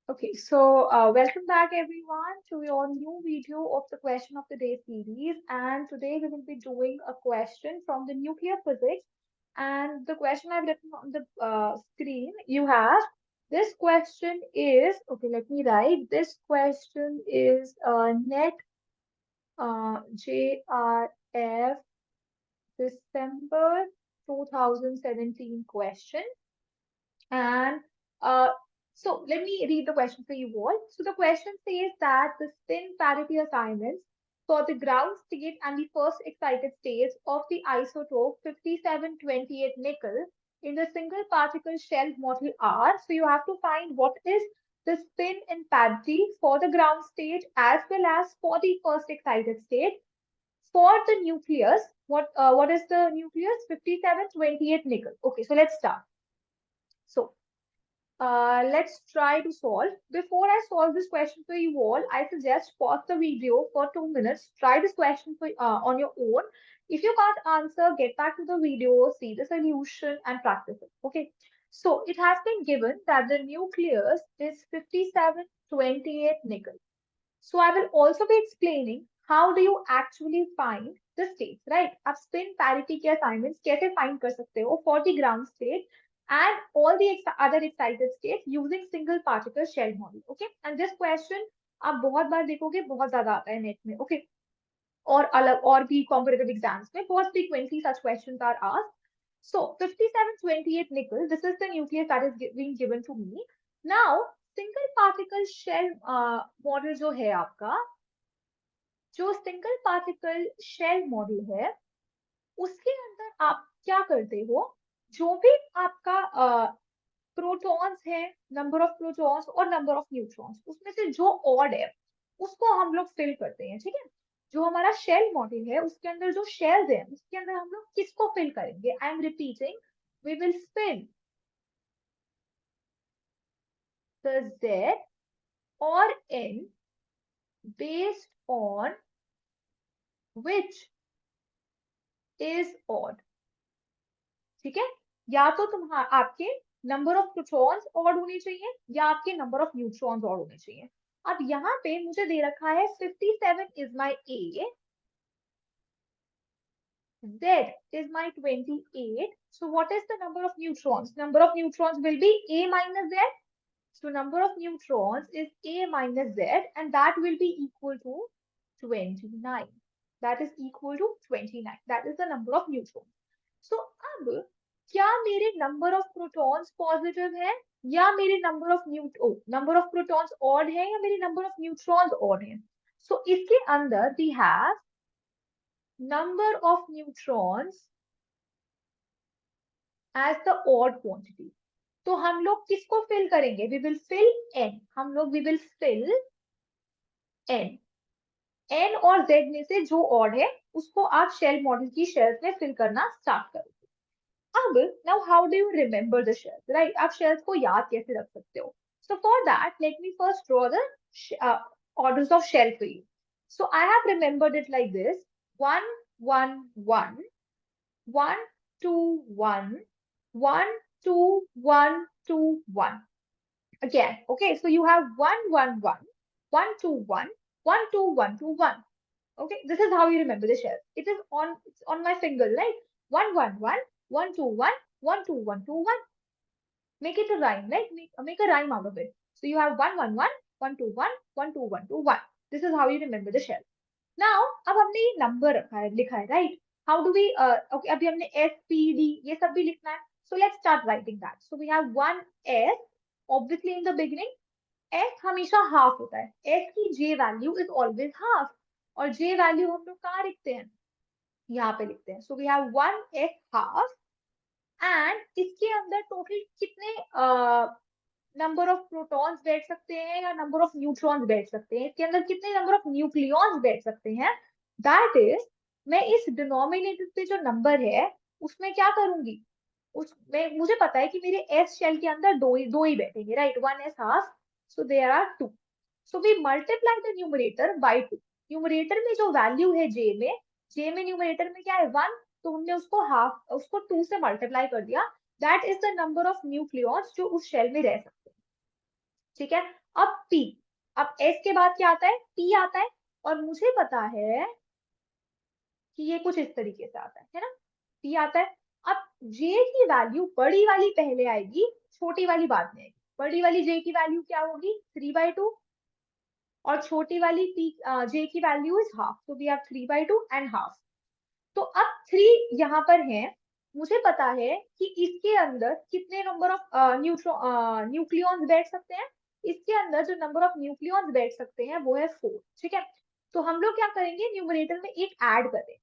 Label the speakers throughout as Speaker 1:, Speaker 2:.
Speaker 1: Okay, so welcome back everyone to your new video of the question of the day series. And today we will be doing a question from the nuclear physics. And the question I've written on the screen, you have this question is okay. Let me write. This question is net JRF December 2017 question. And uh, so let me read the question for you all. So the question says that the spin parity assignments for the ground state and the first excited states of the isotope 5728 nickel in the single particle shell model are. So you have to find what is the spin in parity for the ground state as well as for the first excited state. For the nucleus, what is the nucleus? 5728 nickel. Okay, so let's start. So let's try to solve. Before I solve this question for you all, I suggest pause the video for 2 minutes. Try this question on your own. If you can't answer, get back to the video, see the solution, and practice it. Okay. So it has been given that the nucleus is 5728 nickel. So I will also be explaining how do you actually find the states, right? आप spin parity के assignments कैसे find कर सकते हो for the ground state and all the other excited states using single particle shell model, okay? And this question आप बहुत बार देखोगे, बहुत ज्यादा आता है नेट में, okay? और अलग और भी competitive exams में बहुत frequently such questions are asked. So 5728 nickel, this is the nucleus that is being given to me. Now single particle shell model जो है आपका, जो सिंगल पार्टिकल शेल मॉडल है उसके अंदर आप क्या करते हो, जो भी आपका प्रोटॉन्स है, नंबर ऑफ प्रोटॉन्स और नंबर ऑफ न्यूट्रॉन्स, उसमें से जो ऑड है उसको हम लोग फिल करते हैं, ठीक है? जो हमारा शेल मॉडल है उसके अंदर जो शेल्स है उसके अंदर हम लोग किसको फिल करेंगे? I am repeating, we will fill the Z or N based on which is odd. ठीक है? या तो आपके नंबर ऑफ प्रोटॉन्स ऑड होने चाहिए या आपके नंबर ऑफ न्यूट्रॉन्स ऑड होने चाहिए. अब यहाँ पे मुझे दे रखा है 57 is my A, Z is my 28. So what is the number of neutrons? Number of neutrons will be A minus Z. So number of neutrons is A minus Z and that will be equal to 29. That is equal to 29. That is the number of neutrons. So अब क्या मेरे number of protons positive है या मेरे number of protons odd है या मेरे number of neutrons odd है? सो इसके अंदर we have number of neutrons as the odd quantity. तो हम लोग किसको फिल करेंगे? We will fill N. हम लोग we will fill N. N और जेड में से जो ऑड है उसको आप शेल मॉडल की शेल्स में फिल करना स्टार्ट करो. अब now how do you remember the shells, right? आप शेल्स को याद कैसे रख सकते हो? So for that let me first draw the orders of shell for you. So I have remembered it like this: 1 1 1 1 2 1 1 2 1 2 1 again. Okay, so you have 1 1 1 1 2 1 1 2 1 2 1. Okay, this is how you remember the shells. It's on my finger, right? 1 1 1 1 2 1 1 2 1 2 1. Make it a rhyme, right? Make a rhyme out of it. So you have 1 1 1 1 2 1 1 2 1 2 1. This is how you remember the shell. Now अब हमने ये number रखा है, लिखा है, right? How do we okay, अभी हमने S P D ये सब भी लिखना है. So let's start writing that. So we have 1 S. Obviously in the beginning S हमेशा half होता है. S की J value is always half. और J value हम लोग कहाँ लिखते हैं? यहाँ पे लिखते हैं. So we have 1 S half. And इसके अंदर टोटल कितने नंबर ऑफ प्रोटॉन्स बैठ सकते हैं या नंबर ऑफ न्यूट्रॉन्स बैठ सकते हैं? इसके अंदर कितने नंबर ऑफ न्यूक्लियॉन्स बैठ सकते हैं? दैट इज, मैं इस डिनोमिनेटर पे जो नंबर है उसमें क्या करूंगी, उसमें मुझे पता है कि मेरे एस शेल के अंदर दो ही बैठेंगे, right? 1 S half, so there are 2. So we multiply the numerator by 2. Numerator में जो वैल्यू है जे में न्यूमरेटर में क्या है? 1. तो हमने उसको 2 से मल्टीप्लाई कर दिया. That is the number of nucleons जो उस शेल में रह सकते हैं, ठीक है? अब P, अब S के बाद क्या आता है, P आता है, और मुझे पता है कि ये कुछ इस तरीके से आता है ना, P आता है। अब J की वैल्यू बड़ी वाली पहले आएगी, छोटी वाली बाद में आएगी। बड़ी वाली J की वैल्यू क्या होगी, 3/2, और छोटी वाली J की वैल्यू इज हाफ, तो वी हैव 3/2 एंड हाफ। तो अब 3 यहाँ पर है, मुझे पता है कि इसके अंदर कितने नंबर ऑफ न्यूक्लियॉन्स बैठ सकते हैं। इसके अंदर जो नंबर ऑफ न्यूक्लियॉन्स बैठ सकते हैं वो है 4, ठीक है। तो हम लोग क्या करेंगे, न्यूमरेटर में एक ऐड करें।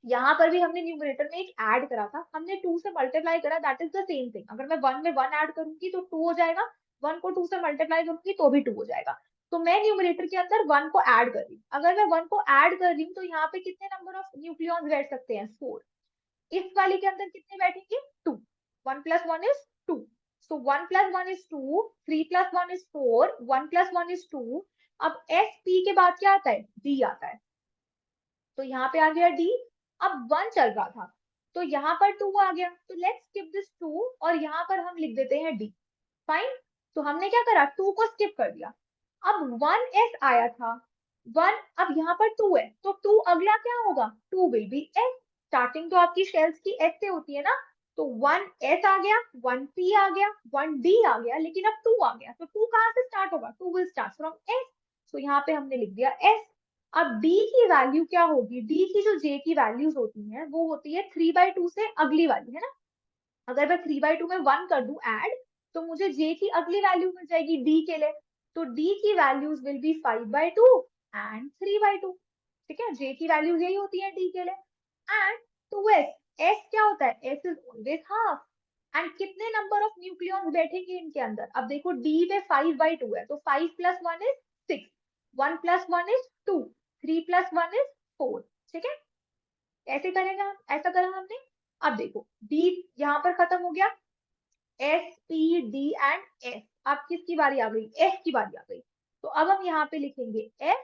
Speaker 1: यहाँ पर भी हमने न्यूमरेटर में एक ऐड करा था, हमने 2 से मल्टीप्लाई करा, that is the same thing. अगर मैं 1 में 1 ऐड करूंगी तो 2 हो जाएगा, 1 को 2 से मल्टीप्लाई करूंगी तो भी 2 हो जाएगा। तो मैं न्यूमरेटर के अंदर 1 को ऐड कर रही हूँ। अगर मैं 1 को ऐड कर रही हूँ तो यहाँ पे कितने नंबर ऑफ न्यूक्लियॉन्स बैठ सकते हैं, 4। इस वाली के अंदर कितने बैठेंगे, 2। 1 + 1 is 2, so 1 + 1 is 2, 3 + 1 is 4, 1 + 1 is 2। अब SP के बाद क्या आता है, D आता है, तो यहाँ पे आ गया D। अब 1 चल रहा था तो यहाँ पर 2 आ गया, तो लेट्स स्किप दिस 2 और यहाँ पर हम लिख देते हैं D। फाइन, तो हमने क्या करा, 2 को स्किप कर दिया। अब 1s आया था, 1, अब यहाँ पर 2 है तो 2 अगला क्या होगा, 2 विल बी s। स्टार्टिंग तो आपकी शेल्स की s से होती है ना, तो 1s आ गया, 1p आ गया, 1d आ गया, लेकिन अब 2 आ गया, तो 2 कहाँ से स्टार्ट होगा, 2 विल स्टार्ट फ्रॉम s। तो यहाँ पे हमने लिख दिया s। अब d की वैल्यू क्या होगी, d की जो j की वैल्यूज होती हैं वो होती है 3/2 से अगली वाली, है ना। अगर मैं 3/2 में 1 कर दूं ऐड, तो मुझे j की अगली वैल्यू मिल जाएगी d के लिए, तो d की वैल्यूज विल बी 5/2 एंड 3/2, ठीक है। j की वैल्यूज यही होती है d के लिए। एंड 2s, s क्या होता है, s is always half. And कितने नंबर ऑफ न्यूक्लियॉन्स बैठेंगे इनके अंदर, अब देखो d में 5/2 है, तो 5 + 1 is 6, 1 + 1 is 2, 3 + 1 is 4, ठीक है। ऐसे करेगा, ऐसा करा हमने। अब देखो d यहाँ पर खत्म हो गया, S P D and S। अब किसकी बारी आ गई, S की बारी आ गई। तो अब हम यहाँ पे लिखेंगे S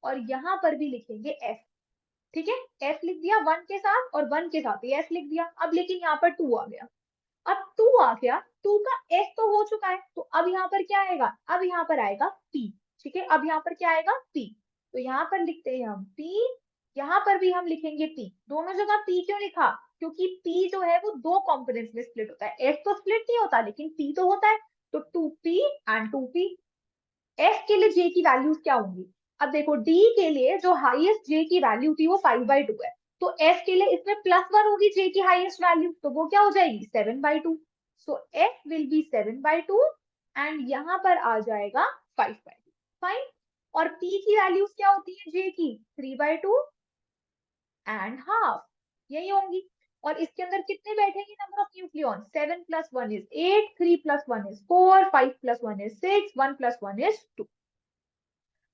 Speaker 1: और यहाँ पर भी लिखेंगे S, ठीक है। S लिख दिया 1 के साथ और 1 के साथ ही S लिख दिया। अब लेकिन यहाँ पर 2 आ गया, अब 2 आ गया, 2 का S तो हो चुका है, तो अब यहाँ पर क्या आएगा, अब यहाँ पर आएगा P, ठीक है। अब यहाँ पर क्या आएगा P, तो यहाँ पर लिखते हैं हम P, यहाँ पर भी हम लिखेंगे P। दोनों जगह P क्यों लिखा, क्योंकि P जो है वो 2 कंपोनेंट्स में स्प्लिट होता है, S तो स्प्लिट नहीं होता लेकिन P तो होता है, तो 2P एंड 2P। S के लिए J की वैल्यूज क्या होंगी, अब देखो D के लिए जो हाईएस्ट J की वैल्यू थी वो 5/2 है, तो S के लिए इसमें +1 होगी J की हाईएस्ट वैल्यू, तो वो क्या हो जाएगी 7/2। सो S विल बी 7/2 एंड यहाँ पर आ जाएगा 5/2। फाइन, और P की वैल्यूज क्या होती है J की, 3/2 एंड हाफ, यही होंगी। और इसके अंदर कितने बैठेंगे number of nucleon, 7 + 1 is 8, 3 + 1 is 4, 5 + 1 is 6, 1 + 1 is 2।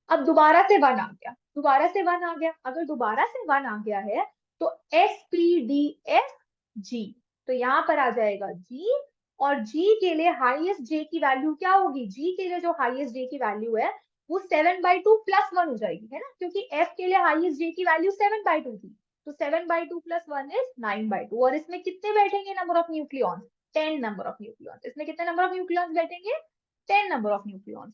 Speaker 1: अब दोबारा से 1 आ गया, दोबारा से 1 आ गया, अगर दोबारा से 1 आ गया है तो SPDFG, तो यहाँ पर आ जाएगा G, और G के लिए हाईएस्ट J की वैल्यू क्या होगी, G के लिए जो हाईएस्ट J की वैल्यू है वो 7/2 + 1 हो जाएगी, है ना, क्योंकि F के लिए हाईएस्ट J की वैल्यू 7/2 थी, तो 7/2 + 1 is 9/2। और इसमें कितने बैठेंगे number of nucleons, 10 number of nucleons. इसमें कितने नंबर ऑफ न्यूक्लियॉन्स बैठेंगे, 10 नंबर ऑफ न्यूक्लियॉन्स।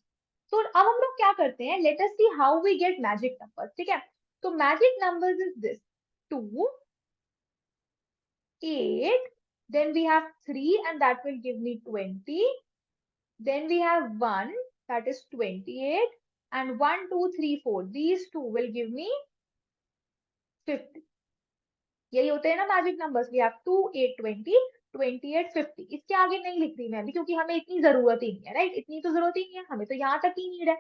Speaker 1: तो अब हम लोग क्या करते हैं, let us see how we get magic numbers, ठीक है। तो magic numbers is this, 2, 8, then we have 3 and that will give me 20, then we have 1 that is 28, and 1 2 3 4, these two will give me 50। यही होते हैं ना magic numbers, we have 2 8 20 28 50। इसके आगे नहीं लिख रही मैं अभी क्योंकि हमें इतनी जरूरत ही नहीं है, राइट, इतनी तो जरूरत ही नहीं है, हमें तो यहाँ तक ही नीड है।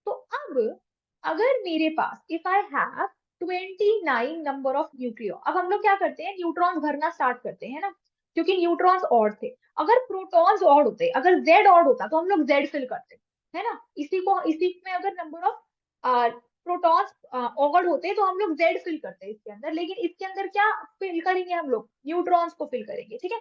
Speaker 1: तो अब अगर मेरे पास if I have 29 number of nucleon, अब हम लोग क्या करते हैं, न्यूट्रॉन्स भरना स्टार्ट करते हैं ना, क्योंकि न्यूट्रॉन्स ऑड थे। अगर प्रोटॉन्स ऑड होते, अगर जेड ऑड होता तो हम लोग जेड फिल करते, है ना। इसी में अगर नंबर ऑफ प्रोटॉन्स ऑड होते तो हम लोग जेड फिल करते इसके अंदर, लेकिन इसके अंदर क्या फिल करेंगे, हम लोग न्यूट्रॉन्स को फिल करेंगे, ठीक है।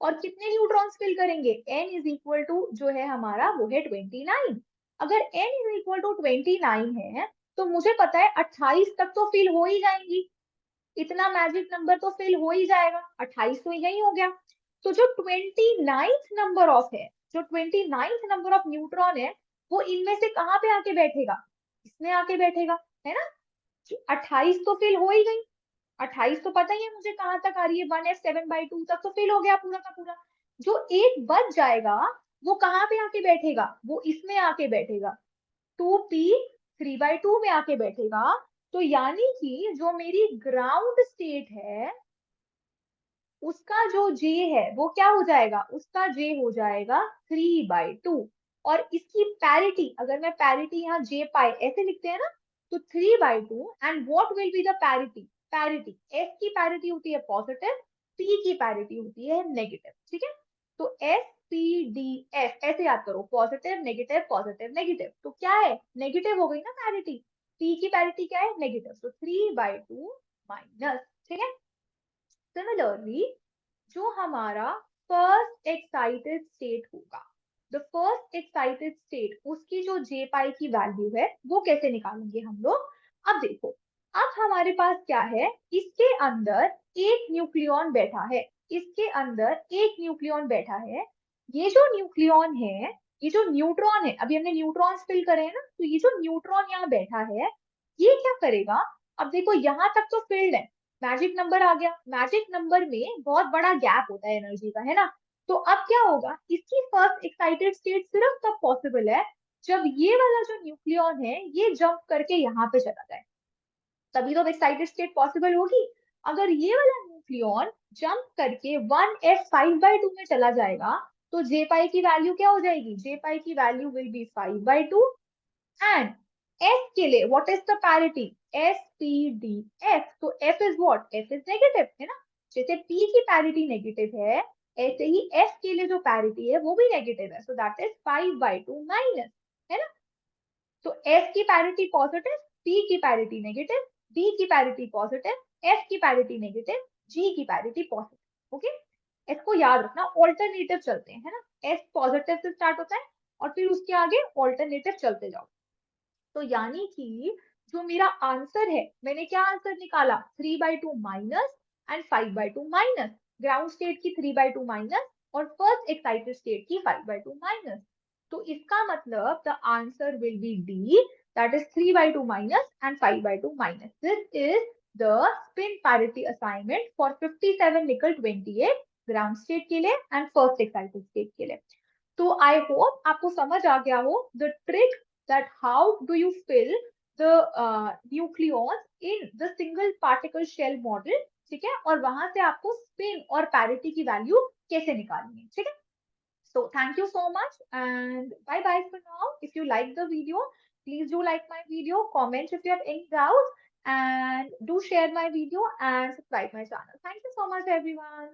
Speaker 1: और कितने न्यूट्रॉन्स फिल करेंगे, n इज इक्वल टू जो है हमारा वो है 29। अगर n इज इक्वल टू 29 है तो मुझे पता है 28 तक तो फिल हो ही जाएंगी, इतना मैजिक नंबर तो फिल हो ही जाएगा, 28 तो यही हो गया। तो जो 29th नंबर ऑफ है, जो 29th नंबर ऑफ न्यूट्रॉन है वो इनमें से कहाँ पे आके बैठेगा, इसमें आके बैठेगा, है ना। 28 तो फिल हो ही गई, 28 तो पता ही है मुझे कहाँ तक आ रही है, 1f7/2 तक तो फिल हो गया पूरा का पूरा। जो एक बच जाएगा वो कहाँ पे आके बैठेगा, वो इसमें आके बैठेगा, 2p3/2 में आके बैठेगा। तो यानी कि जो मेरी ग्राउंड स्टेट है उसका जो j है वो क्या हो जाएगा, उसका j हो जाएगा 3/2। और इसकी पैरिटी, अगर मैं पैरिटी यहाँ j पाई ऐसे लिखते हैं ना, तो 3/2 and what will be the parity, parity s की पैरिटी होती है पॉजिटिव, p की पैरिटी होती है नेगेटिव, ठीक है। तो s p d f ऐसे याद करो, पॉजिटिव नेगेटिव तो क्या है, नेगेटिव हो गई ना पैरिटी, p की पैरिटी क्या है, नेगेटिव, तो 3/2 माइनस, ठीक है। सिमिलरली जो हमारा फर्स्ट एक्साइटेड स्टेट होगा, द फर्स्ट एक्साइटेड स्टेट, उसकी जो जे पाई की वैल्यू है वो कैसे निकालेंगे हम लोग। अब देखो, अब हमारे पास क्या है, इसके अंदर एक न्यूक्लियॉन बैठा है, इसके अंदर एक न्यूक्लियॉन बैठा है। ये जो न्यूक्लियॉन है, ये जो न्यूट्रॉन है, अभी हमने न्यूट्रॉन्स फिल करे हैं ना, तो ये जो न्यूट्रॉन यहाँ बैठा है ये क्या करेगा। अब देखो यहाँ तक तो फिल्ड है, मैजिक नंबर आ गया, मैजिक नंबर में बहुत बड़ा गैप होता है एनर्जी का, है ना। तो अब क्या होगा, इसकी फर्स्ट एक्साइटेड स्टेट सिर्फ तब पॉसिबल है जब ये वाला जो न्यूक्लियॉन है ये जंप करके यहाँ पे चला जाए, तभी तो एक्साइटेड स्टेट पॉसिबल होगी। अगर ये वाला न्यूक्लियॉन जंप करके 1f5/2 में चला जाएगा तो जे पाई की वैल्यू क्या हो जाएगी, जे पाई की value will be 5/2। and S के लिए what is the parity, SPDF, तो F is what, F is negative, है ना। जैसे P की पैरिटी नेगेटिव है ऐसे ही F के लिए जो पैरिटी है वो भी नेगेटिव है, so that is 5/2 माइनस, है ना। तो F की पैरिटी पॉजिटिव, P की पैरिटी नेगेटिव, D की पैरिटी पॉजिटिव, F की पैरिटी नेगेटिव, G की पैरिटी पॉजिटिव, ओके। इसको याद रखना, ऑल्टरनेटिव चलते हैं, है ना। S पॉजिटिव से स्टार्ट होता है और फिर उसके आगे ऑल्टरनेटिव चलते जाओ। तो यानी कि जो मेरा आंसर है, मैंने क्या आंसर निकाला, 3/2 minus and 5/2 minus, ground state की 3/2 माइनस और फर्स्ट एक्साइटेड स्टेट की 5/2 माइनस। तो इसका मतलब the answer will be D, that is 3/2 minus and 5/2 minus. This is the spin parity assignment for 57 निकल 28 ग्राउंड स्टेट के लिए एंड फर्स्ट एक्साइटेड स्टेट के लिए। तो आई होप आपको समझ आ गया हो the trick that how do you fill the nucleons in the single particle shell model, ठीक है। और वहां से आपको स्पिन और पैरिटी की वैल्यू कैसे निकालनी है, ठीक है। So thank you so much and bye bye for now. If you like the video, please do like my video, comment if you have any doubts, and do share my video and subscribe my channel. Thank you so much everyone.